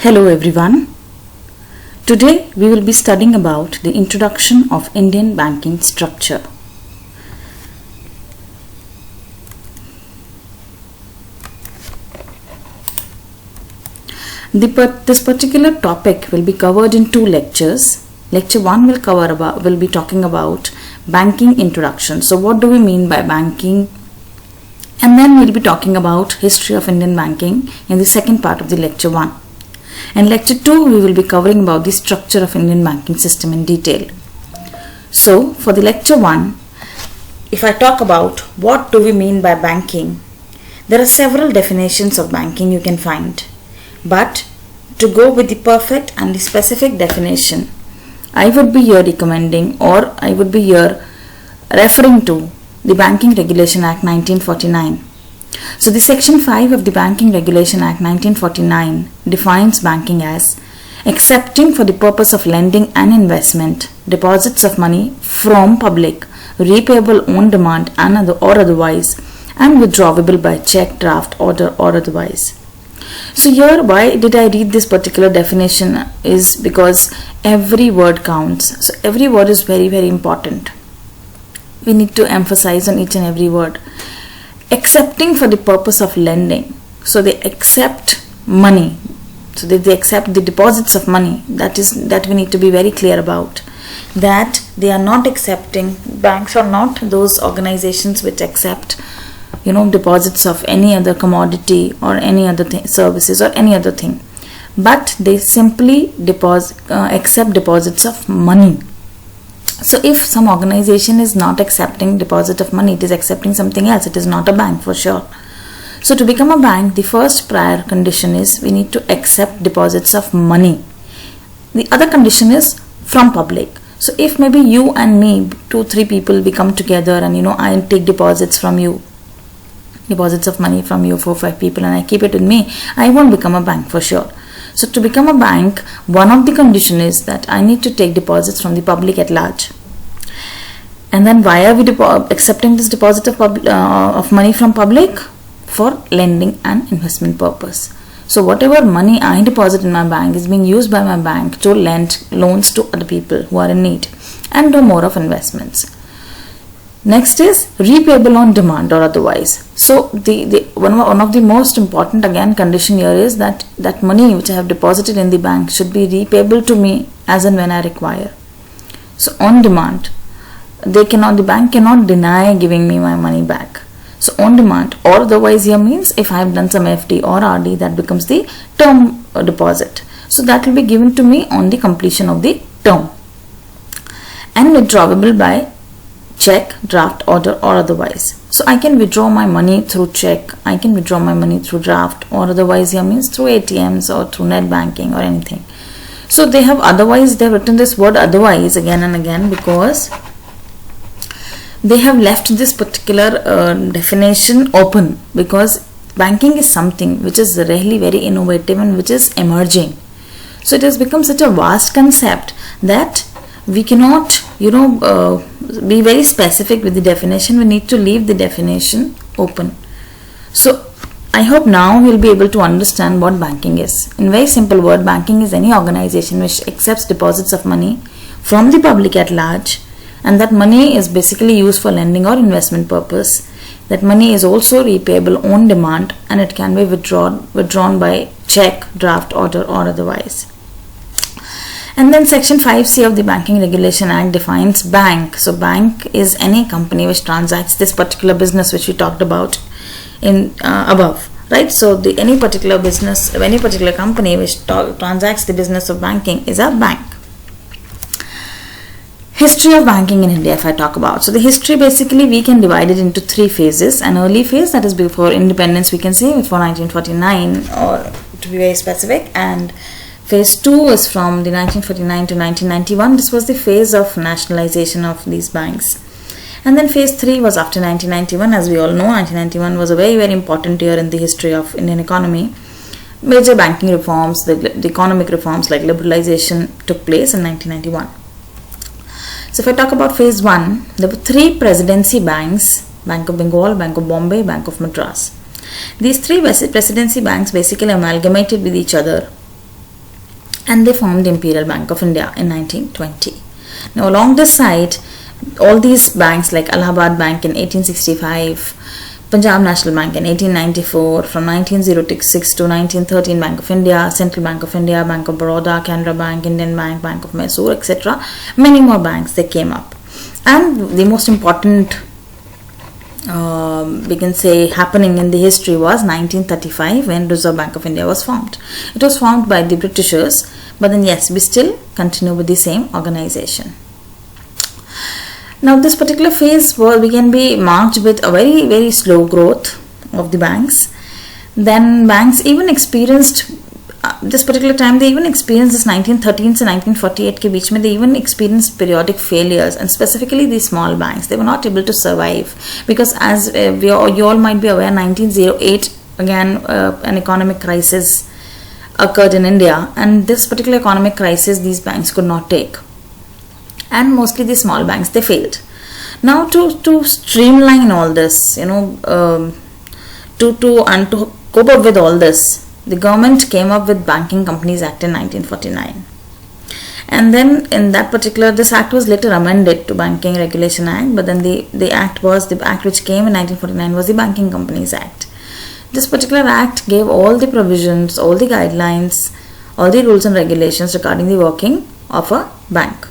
Hello everyone. Today we will be studying about the introduction of Indian banking structure. This particular topic will be covered in two lectures. Lecture 1 will be talking about banking introduction. So what do we mean by banking? And then we'll be talking about history of Indian banking in the second part of the lecture 1. In lecture 2 we will be covering about the structure of Indian banking system in detail. So for the lecture 1, if I talk about what do we mean by banking, there are several definitions of banking you can find. But to go with the perfect and the specific definition, I would be here recommending, or I would be here referring to the Banking Regulation Act 1949. So the Section 5 of the Banking Regulation Act 1949 defines banking as accepting for the purpose of lending and investment deposits of money from public, repayable on demand or otherwise, and withdrawable by check, draft, order or otherwise. So here, why did I read this particular definition is because every word counts. So every word is very, very important. We need to emphasize on each and every word. Accepting for the purpose of lending. So they accept money. So they accept the deposits of money. That we need to be very clear about. That they are not accepting, banks are not those organizations which accept deposits of any other commodity or any other services or any other thing, but they simply accept deposits of money. So if some organization is not accepting deposit of money, it is accepting something else. It is not a bank for sure. So to become a bank, the first prior condition is we need to accept deposits of money. The other condition is from public. So if maybe you and me, 2-3 people, we come together and I take deposits from you, deposits of money from you, 4-5 people, and I keep it with me, I won't become a bank for sure. So to become a bank, one of the conditions is that I need to take deposits from the public at large. And then why are we accepting this deposit of money from public? For lending and investment purpose. So whatever money I deposit in my bank is being used by my bank to lend loans to other people who are in need and do more of investments. Next is repayable on demand or otherwise. So one of the most important condition here is that money which I have deposited in the bank should be repayable to me as and when I require. So on demand, the bank cannot deny giving me my money back. So on demand or otherwise here means if I have done some FD or RD, that becomes the term deposit. So that will be given to me on the completion of the term and withdrawable by check, draft, order or otherwise. So I can withdraw my money through check, I can withdraw my money through draft or otherwise here means through ATMs or through net banking or anything. So they have written this word otherwise again and again because they have left this particular definition open, because banking is something which is really very innovative and which is emerging. So it has become such a vast concept that we cannot be very specific with the definition. We need to leave the definition open. So I hope now we'll be able to understand what banking is. In very simple word, banking is any organization which accepts deposits of money from the public at large, and that money is basically used for lending or investment purpose. That money is also repayable on demand and it can be withdrawn by check, draft, order or otherwise. And then Section 5C of the Banking Regulation Act defines bank. So bank is any company which transacts this particular business which we talked about in above, right? So any particular business, any particular company which transacts the business of banking is a bank. History of banking in India, if I talk about. So the history, basically we can divide it into 3 phases. An early phase, that is before independence, we can say before 1949 or to be very specific, and phase 2 is from the 1949 to 1991. This was the phase of nationalization of these banks. And then phase 3 was after 1991. As we all know, 1991 was a very, very important year in the history of Indian economy. Major banking reforms, the economic reforms like liberalization took place in 1991. So if I talk about phase 1, there were 3 presidency banks: Bank of Bengal, Bank of Bombay, Bank of Madras. These 3 presidency banks basically amalgamated with each other and they formed the Imperial Bank of India in 1920. Now along this side, all these banks like Allahabad Bank in 1865, Punjab National Bank in 1894, from 1906 to 1913 Bank of India, Central Bank of India, Bank of Baroda, Canara Bank, Indian Bank, Bank of Mysore, etc. Many more banks, they came up. And the most important, we can say, happening in the history was 1935 when Reserve Bank of India was formed. It was formed by the Britishers, but then yes, we still continue with the same organization. Now this particular phase can be marked with a very slow growth of the banks. Then banks even experienced this particular time, they even experienced this 1913 to 1948 ke beech mein, they even experienced periodic failures, and specifically these small banks, they were not able to survive because, as you all might be aware, 1908 again an economic crisis occurred in India, and this particular economic crisis these banks could not take, and mostly the small banks, they failed. Now to streamline all this, to cope up with all this, the government came up with Banking Companies Act in 1949. And then in that particular, this act was later amended to Banking Regulation Act, but then the act which came in 1949 was the Banking Companies Act. This particular act gave all the provisions, all the guidelines, all the rules and regulations regarding the working of a bank.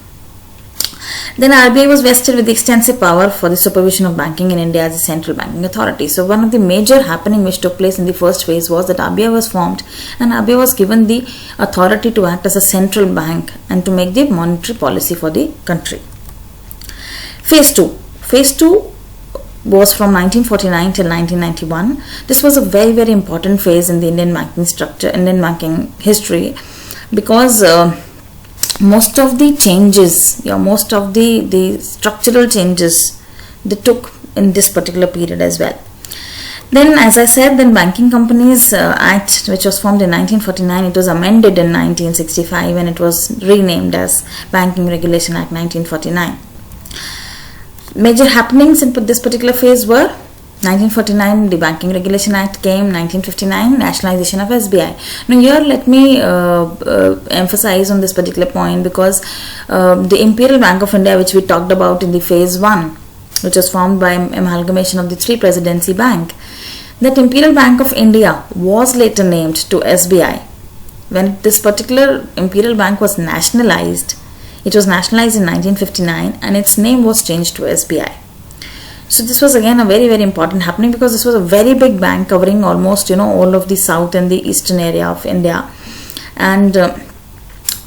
Then RBI was vested with extensive power for the supervision of banking in India as a central banking authority. So one of the major happening which took place in the first phase was that RBI was formed, and RBI was given the authority to act as a central bank and to make the monetary policy for the country. Phase 2 was from 1949 till 1991. This was a very important phase in the Indian banking structure, Indian banking history, because most of the changes, most of the structural changes they took in this particular period as well. Then, as I said, then Banking Companies Act, which was formed in 1949, it was amended in 1965 and it was renamed as Banking Regulation Act 1949. Major happenings in this particular phase were 1949, the Banking Regulation Act came. 1959, nationalization of SBI. Now here let me emphasize on this particular point, because the Imperial Bank of India, which we talked about in the phase 1, which was formed by amalgamation of the 3 presidency bank, that Imperial Bank of India was later named to SBI. When this particular Imperial Bank was nationalized, it was nationalized in 1959 and its name was changed to SBI. So this was again a very important happening, because this was a very big bank covering almost all of the south and the eastern area of India, and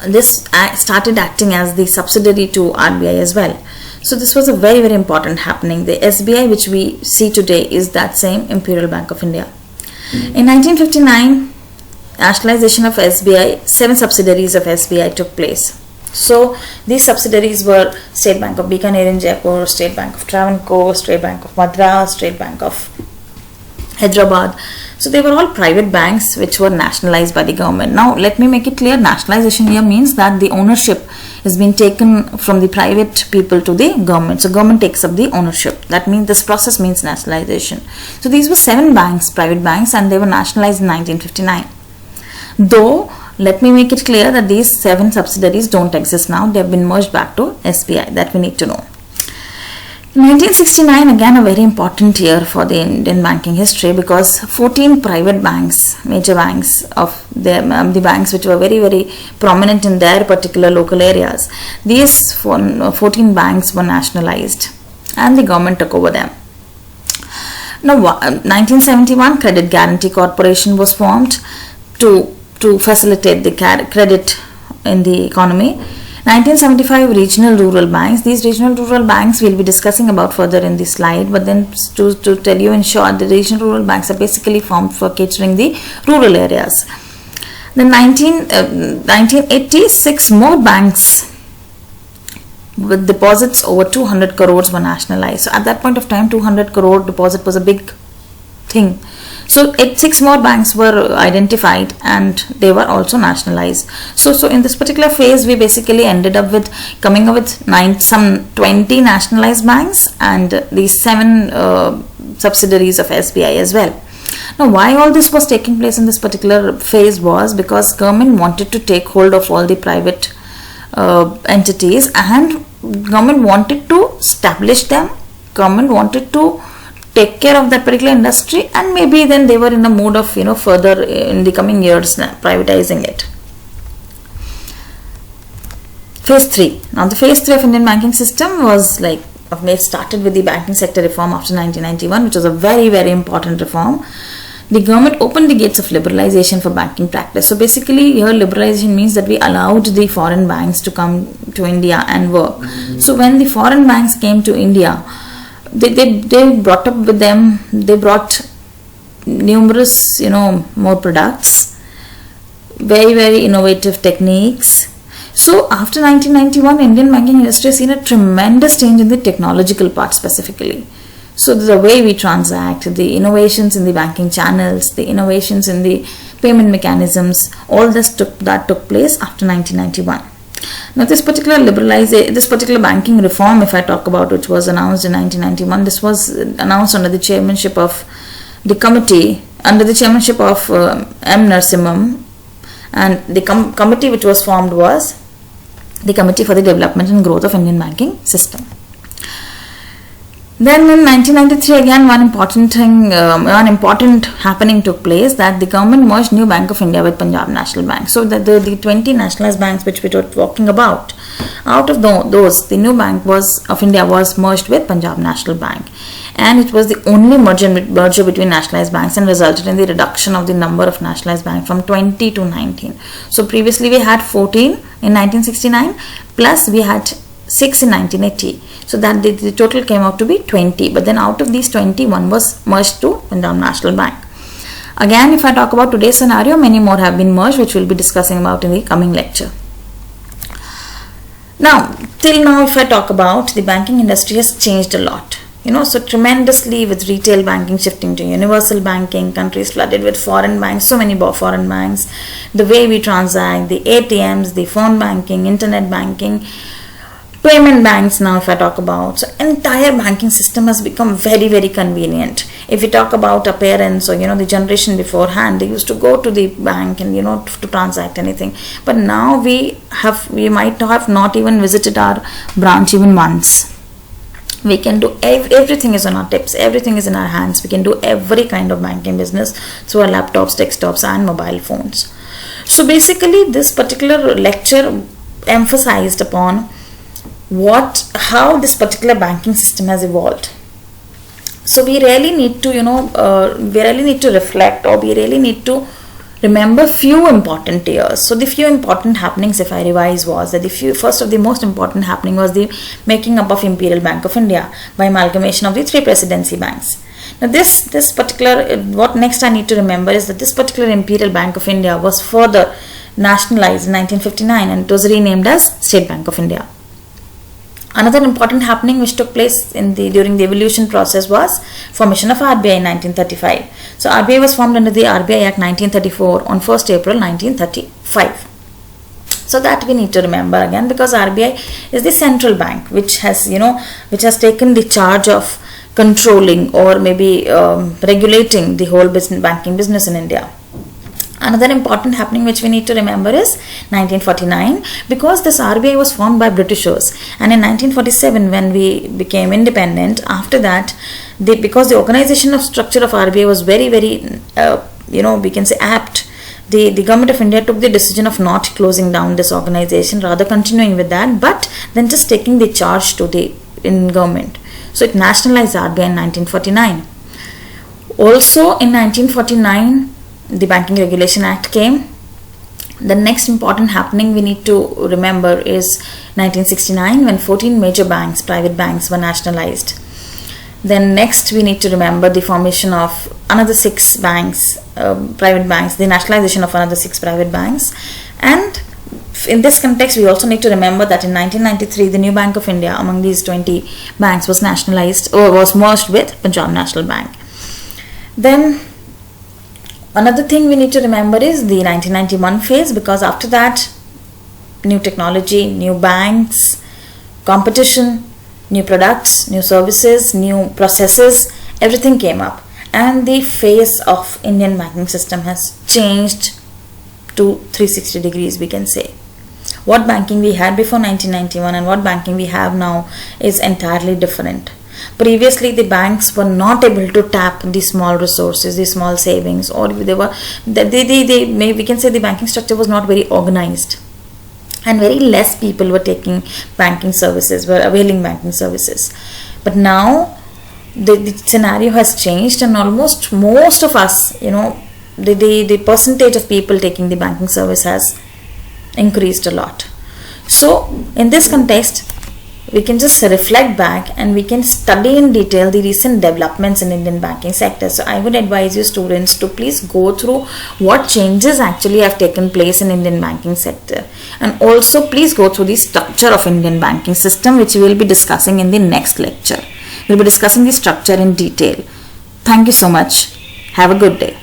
this started acting as the subsidiary to RBI as well. So this was a very important happening. The SBI which we see today is that same Imperial Bank of India. In 1959, nationalization of SBI, 7 subsidiaries of SBI took place. So these subsidiaries were State Bank of Bikaner in Jaipur, State Bank of Travancore, State Bank of Madras, State Bank of Hyderabad. So they were all private banks which were nationalized by the government. Now let me make it clear, nationalization here means that the ownership is being taken from the private people to the government. So government takes up the ownership. That means this process means nationalization. So these were 7 banks, private banks, and they were nationalized in 1959. Though let me make it clear that these 7 subsidiaries don't exist now. They have been merged back to SBI. That we need to know. In 1969, again a very important year for the Indian banking history, because 14 private banks, major banks of the banks which were very prominent in their particular local areas, these 14 banks were nationalized and the government took over them. Now 1971, Credit Guarantee Corporation was formed to facilitate the credit in the economy. 1975, regional rural banks. These regional rural banks we'll be discussing about further in the slide, but then to tell you in short, the regional rural banks are basically formed for catering the rural areas. Then 1986, more banks with deposits over 200 crores were nationalized. So at that point of time, 200 crore deposit was a big thing. So 6 more banks were identified and they were also nationalized. So in this particular phase, we basically ended up with coming up with some 20 nationalized banks and these 7 subsidiaries of SBI as well. Now, why all this was taking place in this particular phase was because government wanted to take hold of all the private entities, and government wanted to establish them. Government wanted to take care of that particular industry, and maybe then they were in the mood of further in the coming years privatizing it. Phase 3. Now the phase 3 of Indian banking system was started with the banking sector reform after 1991, which was a very, very important reform. The government opened the gates of liberalization for banking practice. So basically here liberalization means that we allowed the foreign banks to come to India and work. So when the foreign banks came to India, they brought up with them, they brought numerous more products, very, very innovative techniques. So after 1991, Indian banking industry has seen a tremendous change in the technological part specifically. So the way we transact, the innovations in the banking channels, the innovations in the payment mechanisms, all this took place after 1991. Now this particular banking reform, if I talk about, which was announced in 1991, this was announced under the chairmanship of the committee, under the chairmanship of M. Narasimham, and the committee which was formed was the Committee for the Development and Growth of Indian Banking System. Then in 1993 again one important happening took place, that the government merged New Bank of India with Punjab National Bank. So that the 20 nationalized banks which we were talking about, out of those the New Bank of India was merged with Punjab National Bank, and it was the only merger between nationalized banks, and resulted in the reduction of the number of nationalized banks from 20 to 19. So previously we had 14 in 1969 plus we had 6 in 1980. So that the total came out to be 20. But then out of these 20, one was merged to Punjab National Bank. Again, if I talk about today's scenario, many more have been merged, which we'll be discussing about in the coming lecture. Now, till now, if I talk about, the banking industry has changed a lot. So tremendously, with retail banking shifting to universal banking, countries flooded with foreign banks, so many foreign banks, the way we transact, the ATMs, the phone banking, internet banking, payment banks. Now if I talk about, so entire banking system has become very, very convenient. If we talk about our parents or the generation beforehand, they used to go to the bank and to transact anything, but now we might have not even visited our branch even once. We can do everything is on our tips, everything is in our hands. We can do every kind of banking business through our laptops, desktops and mobile phones. So basically this particular lecture emphasized upon how this particular banking system has evolved. So we really need to reflect, or we really need to remember few important years. So the few important happenings, if I revise, was that first of the most important happening was the making up of Imperial Bank of India by amalgamation of the 3 presidency banks. Now this particular, what next I need to remember is that this particular Imperial Bank of India was further nationalized in 1959 and it was renamed as State Bank of India. Another important happening which took place during the evolution process was formation of RBI in 1935. So RBI was formed under the RBI Act 1934 on 1st April 1935. So that we need to remember again, because RBI is the central bank which has taken the charge of controlling or maybe regulating the whole banking business in India. Another important happening which we need to remember is 1949, because this RBI was formed by Britishers, and in 1947 when we became independent, after that because the organization of structure of RBI was very, very we can say apt, the government of India took the decision of not closing down this organization, rather continuing with that, but then just taking the charge in government. So it nationalized RBI in 1949. Also in 1949 the Banking Regulation Act came. The next important happening we need to remember is 1969 when 14 major banks, private banks, were nationalized. Then next we need to remember the formation of another 6 banks, private banks, the nationalization of another 6 private banks. And in this context we also need to remember that in 1993 the New Bank of India among these 20 banks was nationalized or was merged with Punjab National Bank. Then another thing we need to remember is the 1991 phase, because after that new technology, new banks, competition, new products, new services, new processes, everything came up. and the face of Indian banking system has changed to 360 degrees, we can say. What banking we had before 1991 and what banking we have now is entirely different. Previously, the banks were not able to tap the small resources, the small savings, or we can say the banking structure was not very organized, and very less people were taking banking services, were availing banking services. But now the scenario has changed, and almost most of us, the percentage of people taking the banking service has increased a lot. So in this context, we can just reflect back and we can study in detail the recent developments in Indian banking sector. So I would advise you students to please go through what changes actually have taken place in Indian banking sector, and also please go through the structure of Indian banking system, which we will be discussing in the next lecture. We'll be discussing the structure in detail. Thank you so much. Have a good day.